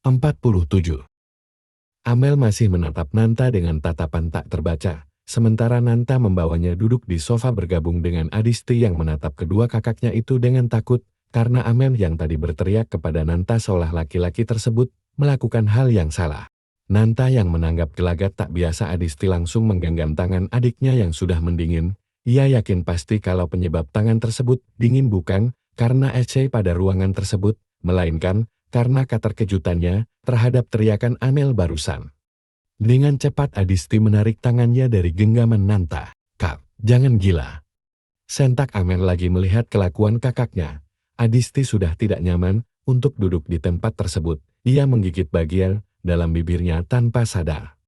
47. Amel masih menatap Nanta dengan tatapan tak terbaca, sementara Nanta membawanya duduk di sofa bergabung dengan Adisti yang menatap kedua kakaknya itu dengan takut, karena Amel yang tadi berteriak kepada Nanta seolah laki-laki tersebut melakukan hal yang salah. Nanta yang menanggap gelagat tak biasa Adisti langsung menggenggam tangan adiknya yang sudah mendingin. Ia yakin pasti kalau penyebab tangan tersebut dingin bukan karena EC pada ruangan tersebut, melainkan karena keterkejutannya terhadap teriakan Amel barusan. Dengan cepat Adisti menarik tangannya dari genggaman Nanta. "Kak, jangan gila." Sentak Amel lagi melihat kelakuan kakaknya. Adisti sudah tidak nyaman untuk duduk di tempat tersebut. Ia menggigit bagian dalam bibirnya tanpa sadar.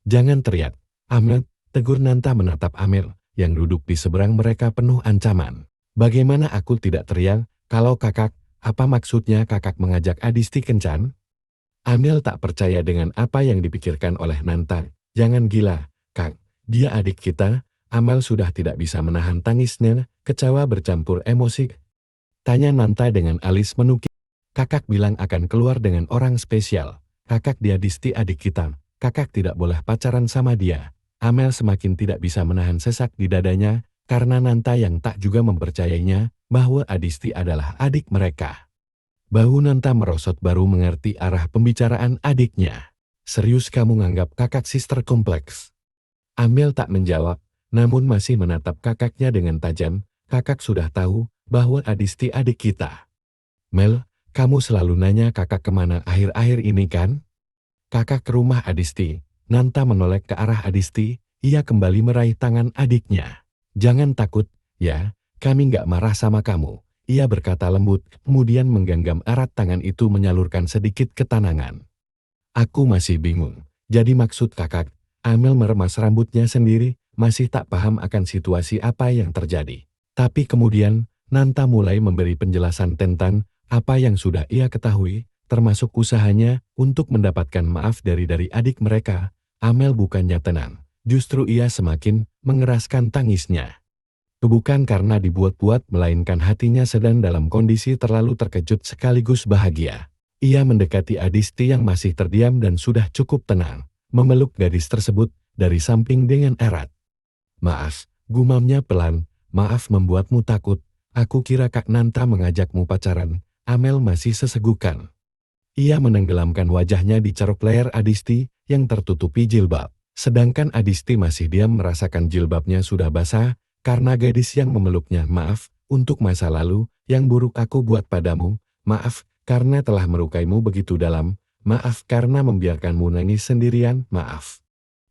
"Jangan teriak, Amel," tegur Nanta menatap Amel yang duduk di seberang mereka penuh ancaman. "Bagaimana aku tidak teriak kalau kakak, apa maksudnya kakak mengajak Adisti kencan?" Amel tak percaya dengan apa yang dipikirkan oleh Nanta. "Jangan gila, Kak, dia adik kita." Amel sudah tidak bisa menahan tangisnya, kecewa bercampur emosi. Tanya Nanta dengan alis menukik. "Kakak bilang akan keluar dengan orang spesial. Kakak dia Disti adik kita. Kakak tidak boleh pacaran sama dia." Amel semakin tidak bisa menahan sesak di dadanya, karena Nanta yang tak juga mempercayainya bahwa Adisti adalah adik mereka. Bahu Nanta merosot baru mengerti arah pembicaraan adiknya. "Serius kamu nganggap kakak sister kompleks?" Amel tak menjawab, namun masih menatap kakaknya dengan tajam. "Kakak sudah tahu bahwa Adisti adik kita." "Mel, kamu selalu nanya kakak kemana akhir-akhir ini kan?" "Kakak ke rumah Adisti." Nanta menoleh ke arah Adisti, ia kembali meraih tangan adiknya. "Jangan takut, ya, kami nggak marah sama kamu," ia berkata lembut, kemudian menggenggam erat tangan itu menyalurkan sedikit ketenangan. "Aku masih bingung. Jadi maksud kakak?" Amel meremas rambutnya sendiri, masih tak paham akan situasi apa yang terjadi. Tapi kemudian, Nanta mulai memberi penjelasan tentang apa yang sudah ia ketahui, termasuk usahanya untuk mendapatkan maaf dari adik mereka. Amel bukannya tenang, justru ia semakin mengeraskan tangisnya. Bukan karena dibuat-buat, melainkan hatinya sedang dalam kondisi terlalu terkejut sekaligus bahagia. Ia mendekati Adisti yang masih terdiam dan sudah cukup tenang, memeluk gadis tersebut dari samping dengan erat. "Maaf," gumamnya pelan, "maaf membuatmu takut. Aku kira Kak Nanta mengajakmu pacaran." Amel masih sesegukan. Ia menenggelamkan wajahnya di ceruk leher Adisti yang tertutupi jilbab. Sedangkan Adisti masih diam merasakan jilbabnya sudah basah, karena gadis yang memeluknya. "Maaf, untuk masa lalu yang buruk aku buat padamu. Maaf, karena telah melukaimu begitu dalam. Maaf karena membiarkanmu nangis sendirian. Maaf."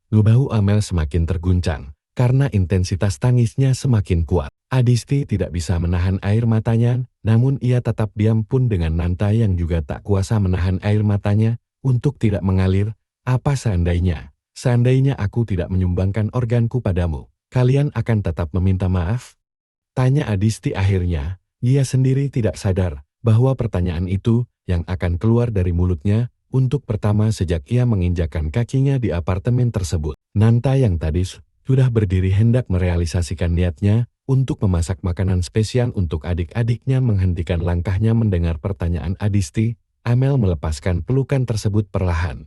Bahu Amel semakin terguncang, karena intensitas tangisnya semakin kuat. Adisti tidak bisa menahan air matanya, namun ia tetap diam pun dengan Nanta yang juga tak kuasa menahan air matanya untuk tidak mengalir. "Apa seandainya aku tidak menyumbangkan organku padamu, kalian akan tetap meminta maaf?" Tanya Adisti akhirnya. Ia sendiri tidak sadar bahwa pertanyaan itu yang akan keluar dari mulutnya untuk pertama sejak ia menginjakkan kakinya di apartemen tersebut. Nanta yang tadi sudah berdiri hendak merealisasikan niatnya untuk memasak makanan spesial untuk adik-adiknya menghentikan langkahnya mendengar pertanyaan Adisti. Amel melepaskan pelukan tersebut perlahan.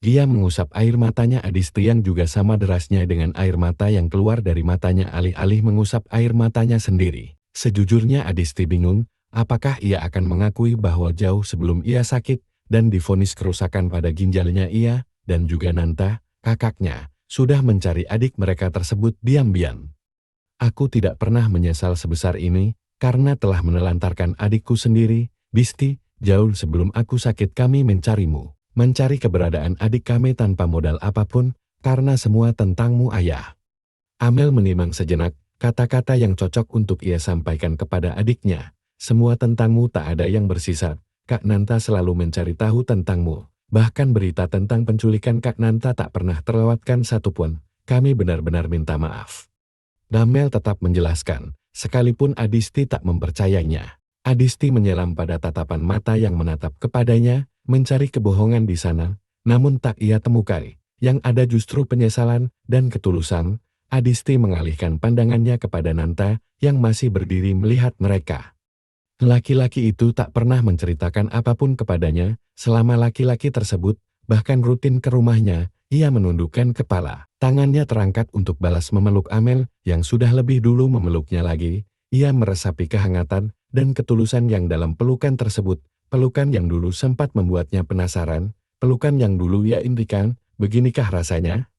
Dia mengusap air matanya Adisti yang juga sama derasnya dengan air mata yang keluar dari matanya alih-alih mengusap air matanya sendiri. Sejujurnya Adisti bingung, apakah ia akan mengakui bahwa jauh sebelum ia sakit dan divonis kerusakan pada ginjalnya, ia dan juga Nanta, kakaknya, sudah mencari adik mereka tersebut diam-diam. "Aku tidak pernah menyesal sebesar ini, karena telah menelantarkan adikku sendiri, Disti. Jauh sebelum aku sakit kami mencarimu, mencari keberadaan adik kami tanpa modal apapun, karena semua tentangmu ayah." Amel menimang sejenak, kata-kata yang cocok untuk ia sampaikan kepada adiknya. "Semua tentangmu tak ada yang bersisa. Kak Nanta selalu mencari tahu tentangmu. Bahkan berita tentang penculikan Kak Nanta tak pernah terlewatkan satupun. Kami benar-benar minta maaf." Amel tetap menjelaskan, sekalipun Adisti tak mempercayainya. Adisti menyelam pada tatapan mata yang menatap kepadanya, mencari kebohongan di sana, namun tak ia temukan. Yang ada justru penyesalan dan ketulusan. Adisti mengalihkan pandangannya kepada Nanta yang masih berdiri melihat mereka. Laki-laki itu tak pernah menceritakan apapun kepadanya, selama laki-laki tersebut bahkan rutin ke rumahnya. Ia menundukkan kepala. Tangannya terangkat untuk balas memeluk Amel yang sudah lebih dulu memeluknya lagi. Ia meresapi kehangatan dan ketulusan yang dalam pelukan tersebut. Pelukan yang dulu sempat membuatnya penasaran. Pelukan yang dulu ia impikan. Beginikah rasanya?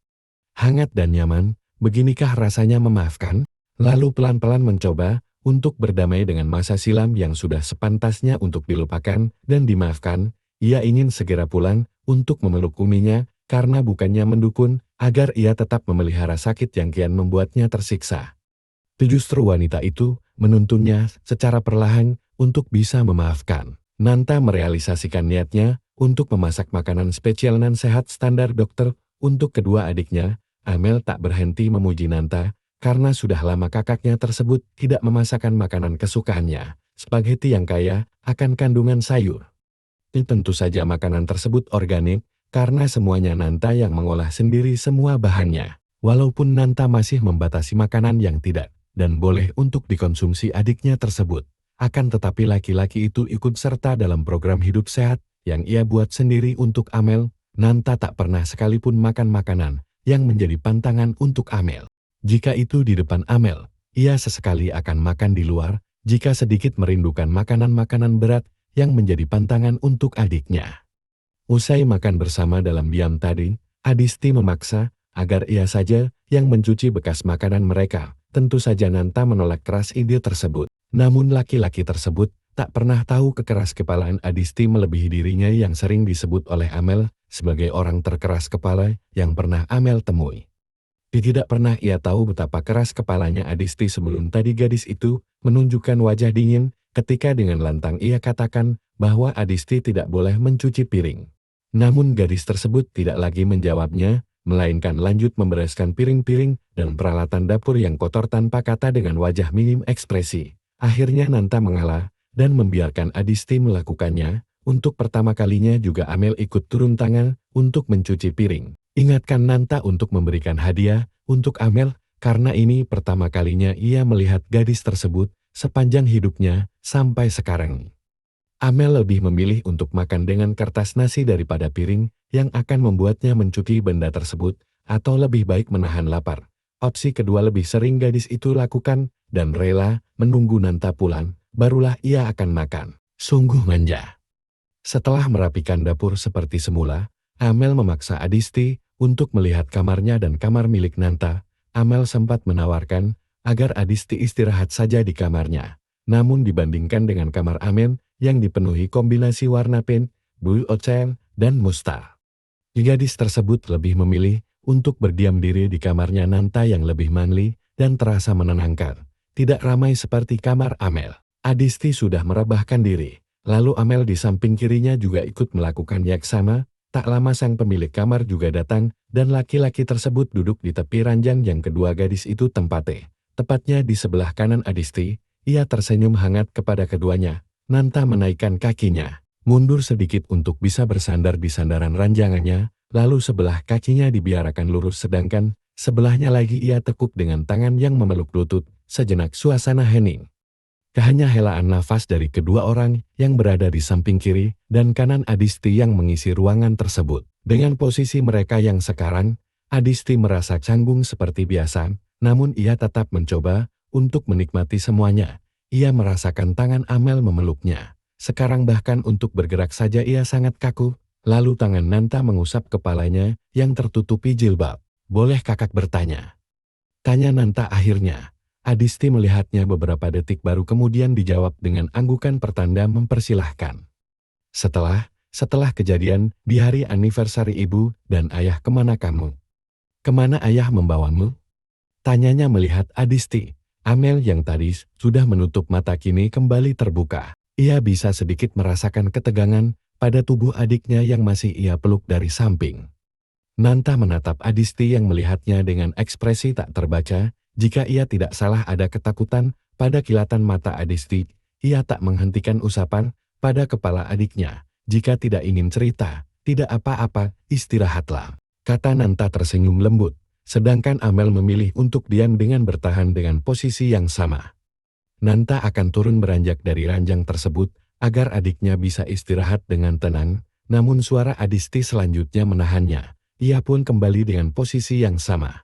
Hangat dan nyaman. Beginikah rasanya memaafkan? Lalu pelan-pelan mencoba untuk berdamai dengan masa silam yang sudah sepantasnya untuk dilupakan dan dimaafkan. Ia ingin segera pulang untuk memeluk Uminya, karena bukannya mendukung agar ia tetap memelihara sakit yang kian membuatnya tersiksa. Justru wanita itu menuntunnya secara perlahan untuk bisa memaafkan. Nanta merealisasikan niatnya untuk memasak makanan spesial dan sehat standar dokter untuk kedua adiknya. Amel tak berhenti memuji Nanta karena sudah lama kakaknya tersebut tidak memasakkan makanan kesukaannya, spaghetti yang kaya akan kandungan sayur. Tentu saja makanan tersebut organik, karena semuanya Nanta yang mengolah sendiri semua bahannya. Walaupun Nanta masih membatasi makanan yang tidak dan boleh untuk dikonsumsi adiknya tersebut, akan tetapi laki-laki itu ikut serta dalam program hidup sehat yang ia buat sendiri untuk Amel. Nanta tak pernah sekalipun makan makanan yang menjadi pantangan untuk Amel. Jika itu di depan Amel, ia sesekali akan makan di luar, jika sedikit merindukan makanan-makanan berat yang menjadi pantangan untuk adiknya. Usai makan bersama dalam diam tadi, Adisti memaksa agar ia saja yang mencuci bekas makanan mereka. Tentu saja Nanta menolak keras ide tersebut. Namun laki-laki tersebut tak pernah tahu kekeras-kepalaan Adisti melebihi dirinya yang sering disebut oleh Amel sebagai orang terkeras kepala yang pernah Amel temui. Tidak pernah ia tahu betapa keras kepalanya Adisti sebelum tadi gadis itu menunjukkan wajah dingin ketika dengan lantang ia katakan bahwa Adisti tidak boleh mencuci piring. Namun gadis tersebut tidak lagi menjawabnya, melainkan lanjut membereskan piring-piring dan peralatan dapur yang kotor tanpa kata dengan wajah minim ekspresi. Akhirnya Nanta mengalah dan membiarkan Adisti melakukannya. Untuk pertama kalinya juga Amel ikut turun tangan untuk mencuci piring. Ingatkan Nanta untuk memberikan hadiah untuk Amel, karena ini pertama kalinya ia melihat gadis tersebut sepanjang hidupnya sampai sekarang. Amel lebih memilih untuk makan dengan kertas nasi daripada piring yang akan membuatnya mencuci benda tersebut, atau lebih baik menahan lapar. Opsi kedua lebih sering gadis itu lakukan, dan rela menunggu Nanta pulang, barulah ia akan makan. Sungguh manja. Setelah merapikan dapur seperti semula, Amel memaksa Adisti untuk melihat kamarnya dan kamar milik Nanta. Amel sempat menawarkan agar Adisti istirahat saja di kamarnya. Namun dibandingkan dengan kamar Amel yang dipenuhi kombinasi warna pink, blue ocean, dan mustar, gadis tersebut lebih memilih untuk berdiam diri di kamarnya Nanta yang lebih manly dan terasa menenangkan. Tidak ramai seperti kamar Amel. Adisti sudah merebahkan diri. Lalu Amel di samping kirinya juga ikut melakukan yang sama. Tak lama sang pemilik kamar juga datang, dan laki-laki tersebut duduk di tepi ranjang yang kedua gadis itu tempati. Tepatnya di sebelah kanan Adisti. Ia tersenyum hangat kepada keduanya. Nanta menaikkan kakinya, mundur sedikit untuk bisa bersandar di sandaran ranjangannya, lalu sebelah kakinya dibiarkan lurus sedangkan sebelahnya lagi ia tekuk dengan tangan yang memeluk lutut. Sejenak suasana hening. Hanya helaan nafas dari kedua orang yang berada di samping kiri dan kanan Adisti yang mengisi ruangan tersebut. Dengan posisi mereka yang sekarang, Adisti merasa canggung seperti biasa, namun ia tetap mencoba untuk menikmati semuanya. Ia merasakan tangan Amel memeluknya. Sekarang bahkan untuk bergerak saja ia sangat kaku. Lalu tangan Nanta mengusap kepalanya yang tertutupi jilbab. Boleh kakak bertanya? Tanya Nanta akhirnya. Adisti melihatnya beberapa detik baru kemudian dijawab dengan anggukan pertanda mempersilahkan. Setelah kejadian di hari anniversary ibu dan ayah, kemana kamu? Kemana ayah membawamu? Tanyanya melihat Adisti. Amel yang tadi sudah menutup mata kini kembali terbuka. Ia bisa sedikit merasakan ketegangan pada tubuh adiknya yang masih ia peluk dari samping. Nanta menatap Adisti yang melihatnya dengan ekspresi tak terbaca. Jika ia tidak salah ada ketakutan pada kilatan mata Adisti. Ia tak menghentikan usapan pada kepala adiknya. Jika tidak ingin cerita, tidak apa-apa, istirahatlah, kata Nanta tersenyum lembut. Sedangkan Amel memilih untuk diam dengan bertahan dengan posisi yang sama. Nanta akan turun beranjak dari ranjang tersebut agar adiknya bisa istirahat dengan tenang, namun suara Adisti selanjutnya menahannya. Ia pun kembali dengan posisi yang sama.